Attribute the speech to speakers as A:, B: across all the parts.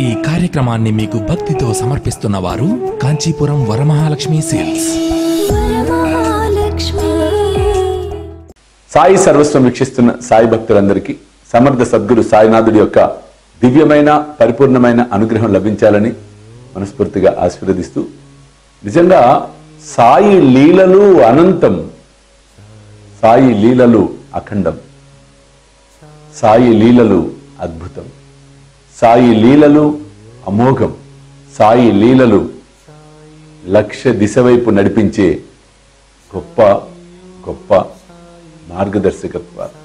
A: ఈ కార్యక్రమాన్ని మీకు భక్తితో సమర్పిస్తున్న వారు కాంచీపురం వరమహాలక్ష్మి సేల్స్.
B: సాయి సర్వస్వం వీక్షిస్తున్న సాయి భక్తులందరికీ సమర్థ సద్గురు సాయినాథుడి యొక్క దివ్యమైన పరిపూర్ణమైన అనుగ్రహం లభించాలని మనస్ఫూర్తిగా ఆశీర్వదిస్తూ, నిజంగా సాయి లీలలు అనంతం, సాయి లీలలు అఖండం, సాయి లీలలు అద్భుతం, సాయి లీలలు అమోఘం, సాయి లీలలు లక్ష్య దిశ వైపు నడిపించే గొప్ప గొప్ప మార్గదర్శకత్వాలు.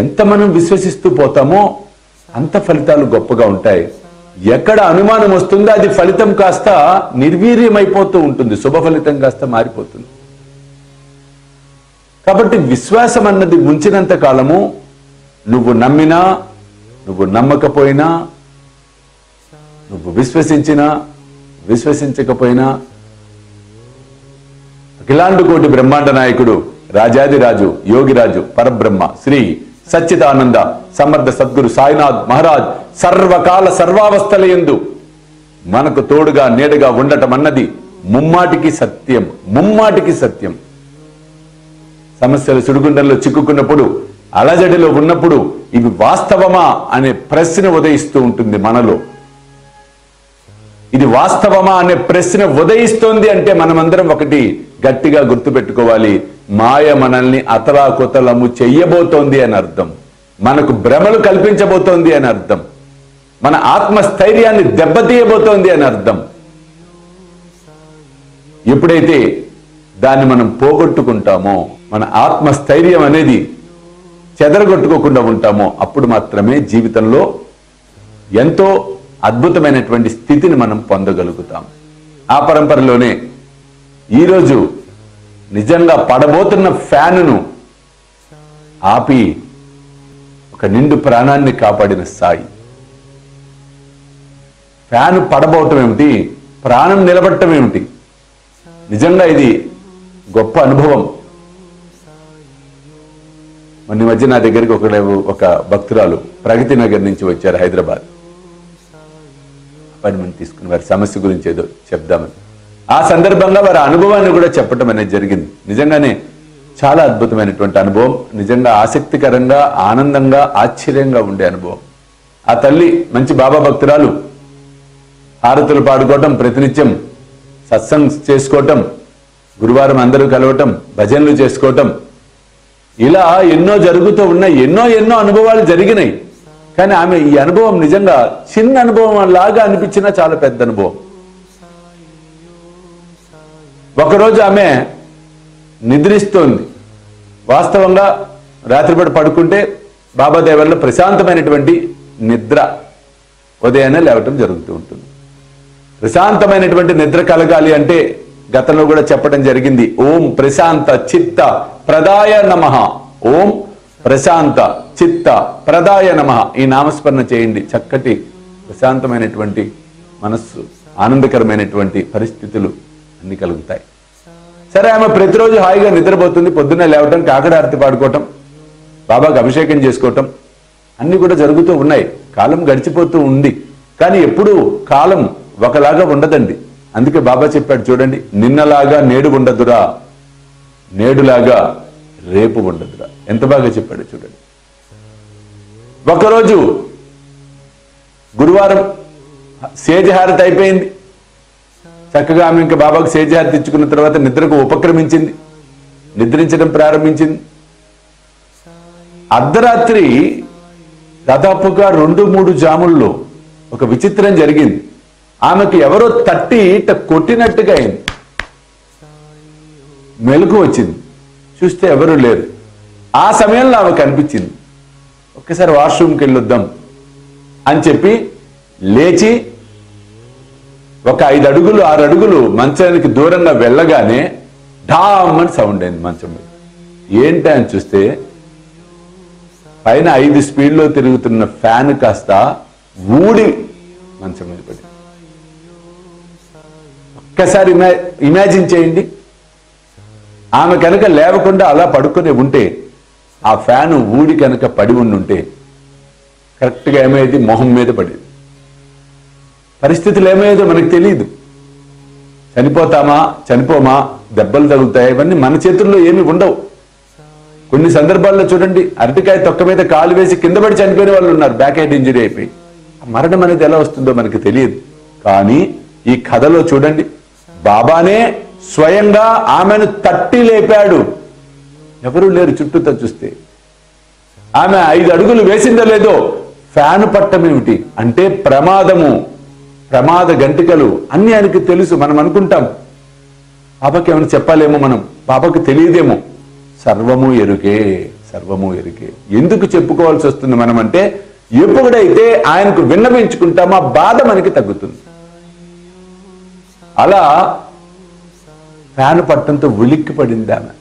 B: ఎంత మనం విశ్వసిస్తూ పోతామో అంత ఫలితాలు గొప్పగా ఉంటాయి. ఎక్కడ అనుమానం వస్తుందో అది ఫలితం కాస్త నిర్వీర్యమైపోతూ ఉంటుంది, శుభ ఫలితం కాస్త మారిపోతుంది. కాబట్టి విశ్వాసం అన్నది ఉంచినంత కాలము నువ్వు నమ్మినా, నువ్వు నమ్మకపోయినా, నువ్వు విశ్వసించినా విశ్వసించకపోయినా, అఖిలాండ కోటి బ్రహ్మాండ నాయకుడు రాజాదిరాజు యోగిరాజు పరబ్రహ్మ శ్రీ సచ్చిదానంద సమర్థ సద్గురు సాయినాథ్ మహారాజ్ సర్వకాల సర్వావస్థలయందు మనకు తోడుగా నీడగా ఉండటం అన్నది ముమ్మాటికి సత్యం, ముమ్మాటికి సత్యం. సమస్యల సుడిగుండంలో చిక్కుకున్నప్పుడు, అలజడిలో ఉన్నప్పుడు ఇవి వాస్తవమా అనే ప్రశ్న ఉదయిస్తూ ఉంటుంది మనలో. ఇది వాస్తవమా అనే ప్రశ్న ఉదయిస్తోంది అంటే మనమందరం ఒకటి గట్టిగా గుర్తుపెట్టుకోవాలి: మాయ మనల్ని అతలాకుతలము చెయ్యబోతోంది అని అర్థం, మనకు భ్రమలు కల్పించబోతోంది అని అర్థం, మన ఆత్మస్థైర్యాన్ని దెబ్బతీయబోతోంది అని అర్థం. ఎప్పుడైతే దాన్ని మనం పోగొట్టుకుంటామో, మన ఆత్మస్థైర్యం అనేది చెదరగొట్టుకోకుండా ఉంటామో, అప్పుడు మాత్రమే జీవితంలో ఎంతో అద్భుతమైనటువంటి స్థితిని మనం పొందగలుగుతాం. ఆ పరంపరలోనే ఈరోజు నిజంగా పడబోతున్న ఫ్యానును ఆపి ఒక నిండు ప్రాణాన్ని కాపాడిన సాయి. ఫ్యాను పడబోవటం ఏమిటి, ప్రాణం నిలబడటం ఏమిటి? నిజంగా ఇది గొప్ప అనుభవం. మొన్న మధ్య నా దగ్గరికి ఒక భక్తురాలు ప్రగతి నగర్ నుంచి వచ్చారు, హైదరాబాద్. అపాయింట్మెంట్ తీసుకుని వారి సమస్య గురించి ఏదో చెప్దామని, ఆ సందర్భంగా వారి అనుభవాన్ని కూడా చెప్పడం అనేది జరిగింది. నిజంగానే చాలా అద్భుతమైనటువంటి అనుభవం, నిజంగా ఆసక్తికరంగా, ఆనందంగా, ఆశ్చర్యంగా ఉండే అనుభవం. ఆ తల్లి మంచి బాబా భక్తురాలు, హారతులు పాడుకోవటం, ప్రతినిత్యం సత్సంగ్ చేసుకోవటం, గురువారం అందరూ కలవటం, భజనలు చేసుకోవటం, ఇలా ఎన్నో జరుగుతూ ఉన్నాయి. ఎన్నో అనుభవాలు జరిగినాయి. కానీ ఆమె ఈ అనుభవం నిజంగా చిన్న అనుభవం లాగా అనిపించినా చాలా పెద్ద అనుభవం. ఒకరోజు ఆమె నిద్రిస్తోంది. వాస్తవంగా రాత్రిపూట పడుకుంటే బాబా దేవల్లో ప్రశాంతమైనటువంటి నిద్ర, ఉదయాన్నే లేవటం జరుగుతూ ఉంటుంది. ప్రశాంతమైనటువంటి నిద్ర కలగాలి అంటే గతంలో కూడా చెప్పడం జరిగింది, ఓం ప్రశాంత చిత్త ప్రదాయ నమః, ఓం ప్రశాంత చిత్త ప్రదాయ నమః. ఈ నామస్మరణ చేయండి, చక్కటి ప్రశాంతమైనటువంటి మనస్సు, ఆనందకరమైనటువంటి పరిస్థితులు అన్ని కలుగుతాయి. సరే, ఆమె ప్రతిరోజు హాయిగా నిద్రపోతుంది. పొద్దున్నే లేవటం, కాకడారతి పాడుకోవటం, బాబాకు అభిషేకం చేసుకోవటం అన్ని కూడా జరుగుతూ ఉన్నాయి. కాలం గడిచిపోతూ ఉంది. కానీ ఎప్పుడూ కాలం ఒకలాగా ఉండదండి. అందుకే బాబా చెప్పాడు చూడండి, నిన్నలాగా నేడు ఉండదురా, నేడులాగా రేపు ఉండదురా. ఎంత బాగా చెప్పాడు చూడండి. ఒకరోజు గురువారం సేజహారతి అయిపోయింది. చక్కగా ఆమె ఇంకా బాబాకు సేజహారతి ఇచ్చుకున్న తర్వాత నిద్రకు ఉపక్రమించింది, నిద్రించడం ప్రారంభించింది. అర్ధరాత్రి దాదాపుగా 2-3 జాముల్లో ఒక విచిత్రం జరిగింది. ఆమెకు ఎవరో తట్టి కొట్టినట్టుగా అయింది. మెలకు వచ్చింది. చూస్తే ఎవరు లేరు. ఆ సమయంలో ఆమెకు అనిపించింది, ఒక్కసారి వాష్రూమ్కి వెళ్ళొద్దాం అని చెప్పి లేచి ఒక 5 అడుగులు 6 అడుగులు మంచానికి దూరంగా వెళ్ళగానే ఢామ్ అని సౌండ్ అయింది మంచం మీద. ఏంటి అని చూస్తే పైన 5 స్పీడ్లో తిరుగుతున్న ఫ్యాన్ కాస్త ఊడి మంచం మీద పడింది. ఒక్కసారి ఇమాజిన్ చేయండి. ఆమె కనుక లేవకుండా అలా పడుకునే ఉంటే, ఆ ఫ్యాను ఊడి కనుక పడి ఉండుంటే కరెక్ట్గా ఏమైంది, మొహం మీద పడేది. పరిస్థితులు ఏమయ్యేదో మనకు తెలియదు. చనిపోతామా చనిపోమా, దెబ్బలు తగులుతాయి, ఇవన్నీ మన చేతుల్లో ఏమి ఉండవు. కొన్ని సందర్భాల్లో చూడండి, అరటికాయ తొక్క మీద కాలు వేసి కింద పడి చనిపోయిన వాళ్ళు ఉన్నారు, బ్యాక్ హెడ్ ఇంజరీ అయిపోయి. మరణం అనేది ఎలా వస్తుందో మనకి తెలియదు. కానీ ఈ కథలో చూడండి, బాబానే స్వయంగా ఆమెను తట్టి లేపాడు. ఎవరూ లేరు చుట్టూతో చూస్తే. ఆమె 5 అడుగులు వేసిందో లేదో, ఫ్యాను పట్టం ఏమిటి అంటే ప్రమాదము, ప్రమాద గంటికలు అన్ని ఆయనకి తెలుసు. మనం అనుకుంటాం బాబాకి ఏమైనా చెప్పాలేమో, మనం బాబాకి తెలియదేమో. సర్వము ఎరుకే, సర్వము ఎరుకే. ఎందుకు చెప్పుకోవాల్సి వస్తుంది మనం అంటే, ఎప్పుడైతే ఆయనకు విన్నవించుకుంటామో ఆ బాధ మనకి తగ్గుతుంది. అలా ఫ్యాను పట్టంతో ఉలిక్కి పడింది ఆమె.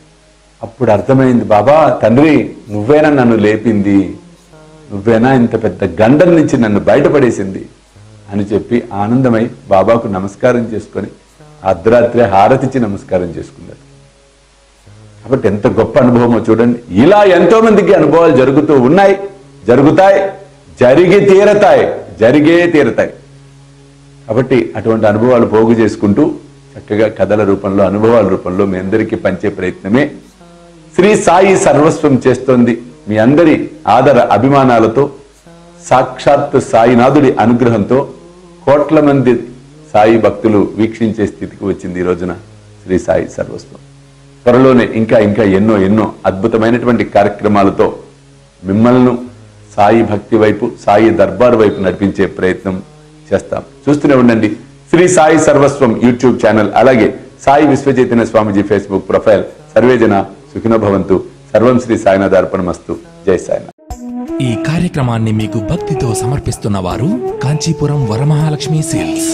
B: అప్పుడు అర్థమైంది, బాబా తండ్రి నువ్వేనా నన్ను లేపింది, నువ్వేనా ఇంత పెద్ద గండం నుంచి నన్ను బయటపడేసింది అని చెప్పి ఆనందమై బాబాకు నమస్కారం చేసుకొని అర్ధరాత్రి హారతిచ్చి నమస్కారం చేసుకున్నాడు. కాబట్టి ఎంత గొప్ప అనుభవమో చూడండి. ఇలా ఎంతో మందికి అనుభవాలు జరుగుతూ ఉన్నాయి, జరుగుతాయి, జరిగే తీరతాయి. కాబట్టి అటువంటి అనుభవాలు పోగు చేసుకుంటూ చక్కగా కథల రూపంలో, అనుభవాల రూపంలో మీ అందరికీ పంచే ప్రయత్నమే శ్రీ సాయి సర్వస్వం చేస్తోంది. మీ అందరి ఆదర అభిమానాలతో, సాక్షాత్ సాయినాథుడి అనుగ్రహంతో కోట్ల మంది సాయి భక్తులు వీక్షించే స్థితికి వచ్చింది ఈ రోజున శ్రీ సాయి సర్వస్వం. త్వరలోనే ఇంకా ఎన్నో అద్భుతమైనటువంటి కార్యక్రమాలతో మిమ్మల్ని సాయి భక్తి వైపు, సాయి దర్బార్ వైపు నడిపించే ప్రయత్నం చేస్తాం. చూస్తూనే ఉండండి శ్రీ సాయి సర్వస్వం యూట్యూబ్ ఛానల్, అలాగే సాయి విశ్వచైతన్య స్వామిజీ ఫేస్బుక్ ప్రొఫైల్. సర్వేజన సుఖినో భవంతు. సర్వం శ్రీ సాయినాథ్ అర్పణమస్తు. జై సాయినాథ్.
A: ఈ కార్యక్రమాన్ని మీకు భక్తితో సమర్పిస్తున్న వారు కాంచీపురం వరమహాలక్ష్మి సిల్క్స్.